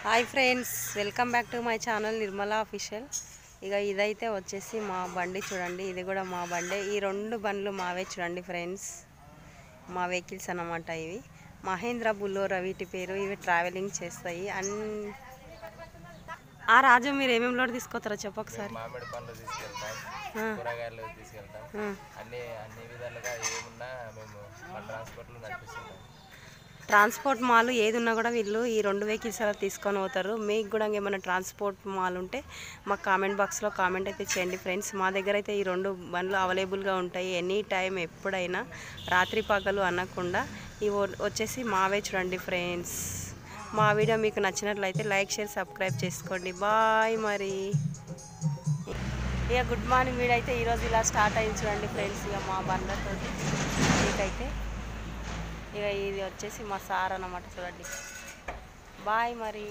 Hi friends, welcome back to my channel Nirmala official. ఇక ఇదైతే వచ్చేసి మా బండి చూడండి, ఇది కూడా మా బండే. ఈ రెండు బండ్లు మావే చూడండి ఫ్రెండ్స్, మా వెహికల్స్ అన్నమాట. ఇవి మహేంద్ర బుల్లోరా, వీటి పేరు. ఇవి ట్రావెలింగ్ చేస్తాయి. రాజు, మీరు ఏమేమి లోడ్ తీసుకొస్తారో చెప్పు ఒకసారి. మామిడి పండ్లు తీసుకెళ్తాం, కూరగాయలు తీసుకెళ్తాం, అన్ని విధాలుగా ఏమున్నా మేము మా ట్రాన్స్పోర్ట్లో నడిపిస్తున్నాం. ట్రాన్స్పోర్ట్ మాల్ ఏది ఉన్నా కూడా వీళ్ళు ఈ రెండు వెహికల్స్ అలా తీసుకొని పోతారు. మీకు కూడా ఏమైనా ట్రాన్స్పోర్ట్ మాల్ ఉంటే మాకు కామెంట్ బాక్స్లో కామెంట్ అయితే చేయండి ఫ్రెండ్స్. మా దగ్గర అయితే ఈ రెండు బండ్లు అవైలబుల్గా ఉంటాయి. ఎనీ టైం ఎప్పుడైనా, రాత్రి పగలు అనకుండా. ఇవి వచ్చేసి మావే చూడండి ఫ్రెండ్స్. మా వీడియో మీకు నచ్చినట్లయితే లైక్, షేర్, సబ్స్క్రైబ్ చేసుకోండి. బాయ్. మరి ఇక గుడ్ మార్నింగ్ వీడియో అయితే ఈరోజు ఇలా స్టార్ట్ అయింది చూడండి ఫ్రెండ్స్. ఇక మా బండ్లతో మీకైతే ఇక ఇది వచ్చేసి మా సార్ అన్నమాట చూడండి. బాయ్ మరి.